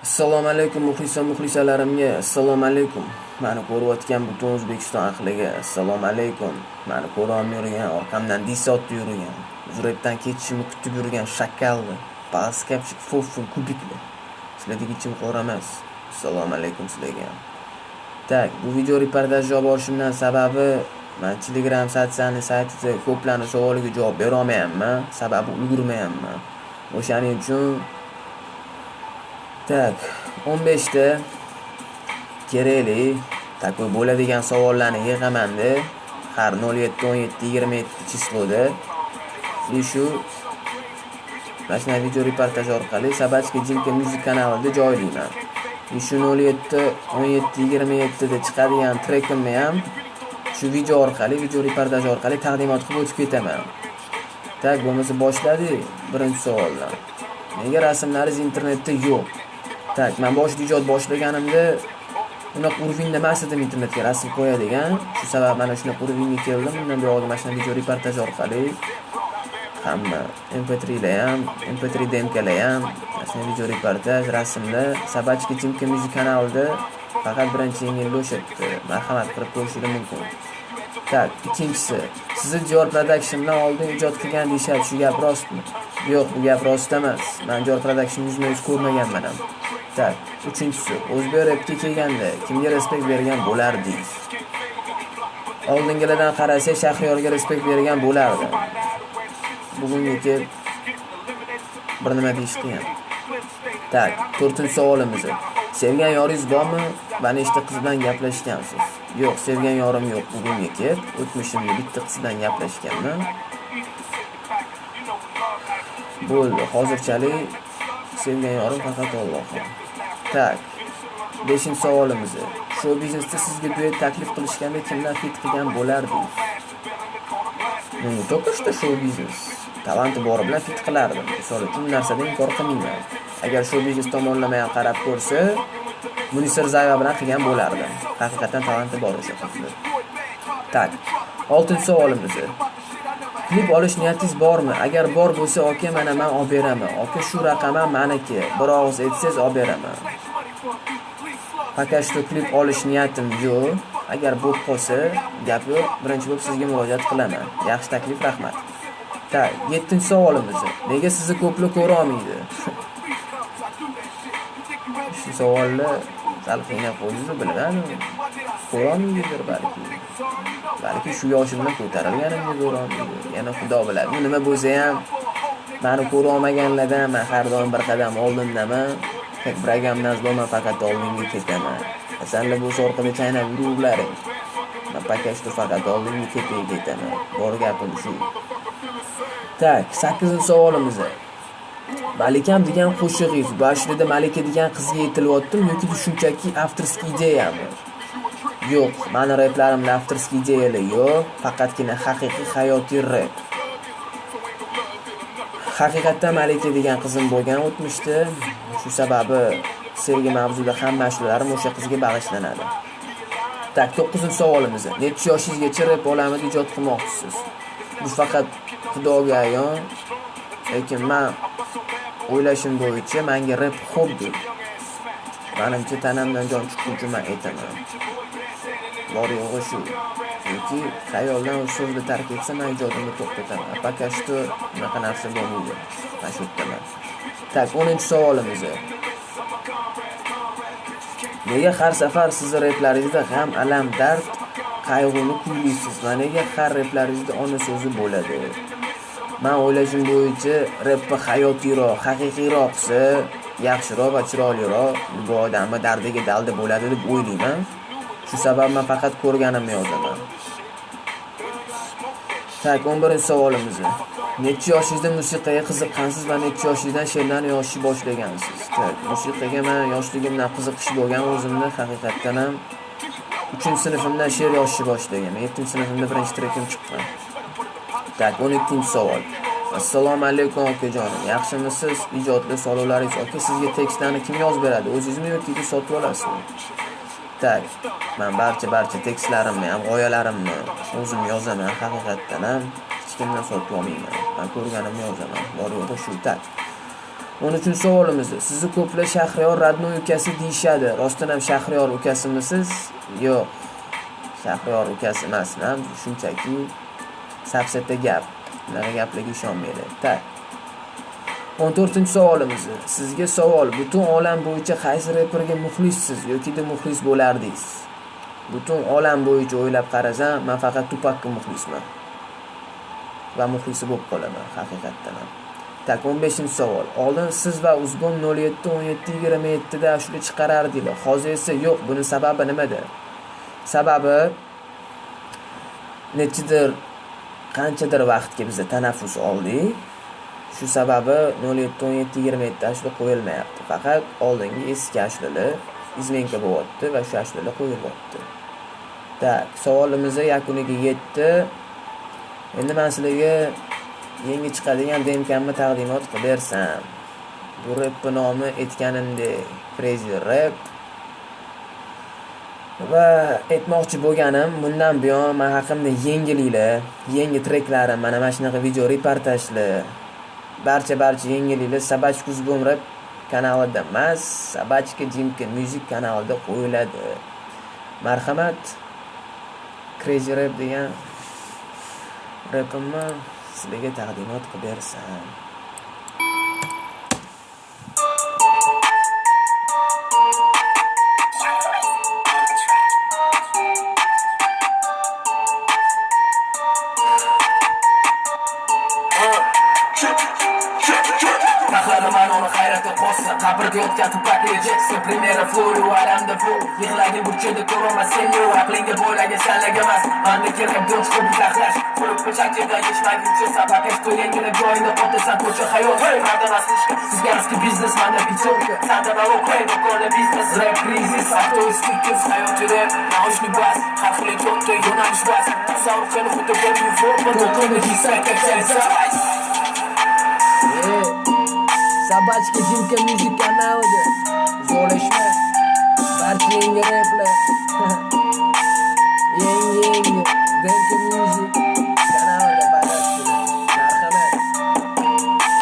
Assalomu alaykum muxlisalarimga, assalomu alaykum. Meni ko'rayotgan butun O'zbekiston ahliga assalomu alaykum. Meni ko'rolmayotgan, orqamdan disotda yurgan, Zurabdan ketishimni kutib yurgan shakalli, paskapchik fofun kubikli. Sizlarga ichim qora emas. Assalomu alaykum sizlarga. Tak, bu video reportajga olib borishimdan sababi men Telegram saytida ko'plarning savoliga javob bera olmayapman, sababi ulgurmayapman. O'shaning uchun tak 15 ta kerakli takoy bo'ladigan savollarni yig'aman-da har 07-17-27 chisloda shu mana video reportaj orqali Sabachka Jimka Music kanalida joylayman. Shu 07-17-27 da chiqadigan trekimni ham shu video reportaj orqali taqdimot qilib o'tib ketaman. Tak, bo'lmasa boshladik. Birinchi savollar. Nega rasmlaringiz internetda yo'q? Tak, men ijod boshlaganimda unaqa urvinda emas edim internetga rasm qo'yadigan. Shu sabab mana shuna urvinga keldim. Bundan buyog'i mana shuna video reportaj orqali hamma MP3 da ham, MP3 DMKlar ham, mana video reportaj, rasmlar Sabachka Jimka Music kanalida faqat birinchi yengilda o'shatdi. Marhamat qilib ko'rishingiz mumkin. Tak, ikkinchisi, sizni Dior Production bilan oldin ijod qilgan deyshadi. Shu gap rostmi? Yo'q, bu gap rost emas. Men Dior Production yuzma-yuz ko'rmaganman ham. Tak, uchinchisi, o'zbek rapga kelganda kimga respekt bergan bo'lardingiz? Oldingilardan qarasa Shahriyorga respekt bergan bo'lardi. Bugunga kelib bir nima deyishdi ham. Tak, 4-savolimiz. Sevgan yoringiz bormi? Va nechta qiz bilan gaplashgansiz? Yo'q, sevgan yorim yo'q. Bugunga kelib o'tmishimda bitta qiz bilan gaplashganman. Bo'ldi, hozirchalik sevgan yorim faqat Alloh. Tak, 5-savolimiz. Show biznesda sizga duet taklif qilishganda kimdan fit qilgan bo'lardingiz? Buni to'qishda show biznes. Talanti bor bilan fit qilardim. Misol uchun bu narsadan inkor qilmayman. Agar show biznes tomonlama ham qarab ko'rsa, Munisa Rizayeva bilan qilgan bo'lardim. Haqiqatan talanti bor o'sha qizlar. Tak, 6-savolimiz. Klip olish niyatingiz bormi? Agar bor bo'lsa, aka men olib beraman. Aka shu raqamam meniki. Bir og'iz aytsangiz olib beraman. Faqat shu klip olish niyatim yo'q. Agar bo'lib qolsa, gap yo'q. Birinchi bo'lib sizga murojaat qilaman. Yaxshi taklif, rahmat. Tak, 7-savolimiz. Nega sizni ko'plar ko'ra olmaydi? Shu savolni sal qiynab qo'ydingiz, bilmadim. Ko'ra olmaydir balki. Balki shu yoshimdan ko'tarilganimga ko'ra olmaydi. Yana Xudo biladi. Bu nima bo'lsa ham meni ko'ra olmaganlardan men har doim bir qadam oldindaman. Bragamdan zloma faqat oldinga ketaman. Asallar bu orqada chaynab yuruvlaring. Men pakashda faqat oldinga ketaman. Bor gapim shu. Tak, 8-savolimiz. Malikam degan qo'shig'ingiz, boshida Malika degan qizga aytilyaptimi yoki bu shunchaki avtorskiy ideyami? Yo'q, meni replarimda avtorskiy ideyalar yo'q, faqatgina haqiqiy hayotiy rep. Haqiqatdan Malika degan qizim bo'lgan o'tmishda, shu sababi sevgi mavzuda hamma ashularım o'sha qizga bag'ishlanadi. Tak, 9-savolimiz. Necha yoshingizgacha rep olamida ijod qilmoqchisiz? Bu faqat Xudoga ayon, lekin men o'ylashim bo'yicha menga rep hobbi. Menimcha tanamdan jon chiquvchi men aytaman. Bor yo'g'i shu. Yoki xayoldan so'zni tark etsa men ijodimni to'xtataman. Pakashda unaqa narsa bo'lmaydi. Men shu yerdaman. Tak, 10-savolimiz. Nega har safar sizning replaringizda g'am, alam, dard, qayg'uni kuylaysiz? Va nega har replaringizda ona so'zi bo'ladi? Men o'ylashim bo'yicha repni hayotiyroq, haqiqiyroq qilsa, yaxshiroq va chiroyliroq bu odamning dardiga dalda bo'ladi deb o'ylayman. Shu sabab men faqat ko'rganimni yozaman. Tak, 11-savolimiz. Necha yoshingizda musiqaga qiziqqansiz va necha yoshingizdan she'rlarni yozishni boshlagansiz? Tak, musiqaga men yoshligimdan qiziqish bo'lgan, o'zimni haqiqatan ham 3-sinfimdan she'r yozishni boshlagan. 7-sinfimda birinchi trekim chiqqan. Tak, 12-savol. Assalomu alaykum okajonim. Yaxshimisiz? Ijodli solovlaringiz aka, sizga tekstlarni kim yozib beradi? O'zingizmi yoki sotib olasizmi? Tak, men barcha tekstlarimni ham, g'oyalarimni o'zim yozaman. Haqiqatan ham hech kimdan sotib olmayman. Men ko'rganimni yozaman. Bor yo'g'i shu. Tak, 13 savolimiz. Sizni ko'plar Shahriyor Radnoy ukasi deyishadi. Rostdan ham Shahriyor ukasimisiz? Yo'q. Shahriyor ukasi emasman. Shunchaki safsata gap. Ularga gaplarga ishonmaydi. Tak. 14 savolimiz. Sizga savol. Butun olam bo'yicha qaysi reperga muxlissiz yoki muxlis bo'lardingiz? Butun olam bo'yicha o'ylab qarasam, men faqat Tupakka muxlisman. Va muxlisi bo'lib qolaman haqiqatdan ham. Tak, 15-savol. Oldin siz va Uzbom 07-17-27 da ashula chiqarardinglar. Hozir esa yo'q. Buni sababi nimada? Sababi qanchadir vaqtga biz tanaffus oldik. Shu sababi 07-17-27 ashula qo'yilmayapti. Faqat oldingi eski ashulalar izmenka bo'lyapti va shu ashulalar qo'yilyapti. Tak, savolimiz yakuniga yetdi. Endi men sizlarga yangi chiqadigan demkamni taqdimot qilib bersam. Bu rap nomi aytganimdek Crazy Rap. Va aytmoqchi bo'lganim, bundan buyon men haqimda yangi treklarim, mana shunaqa video reportajlar, barcha yangiliklar Sabachka Uzbom Rap kanalida emas, Sabachka Jimka Music kanalida qo'yiladi. Marhamat, Crazy Rap degan rapimni sizlarga taqdimot qilib bersam. Taxlaman uni hayratga qo'ssa, qabrga yotgan Tupakli Jackson, primera flow alamda bu. Yig'lagin burchida ko'raman seni, aqlingga bo'lagan shallaga emas. Manda kerak do'q qo'yib taxlash, qulub ko'chakda yeshmaguncha sabakash to'yangina joyingda qotasan ko'cha hayot. Manda maslishka, sizgarski biznes manda pichurka. Sanda va o'qay do'konda biznes, rap krizis, avtoistikiz hayot rap, naushni bas, xalqli to'nta yo'nalish bas. Tasavvurchani xuddi bir forma do'konda kiysak kachaysa. Sabachka Jimka Music kanalida zo'rlashma. Barcha yangi raplar. Yangi Demka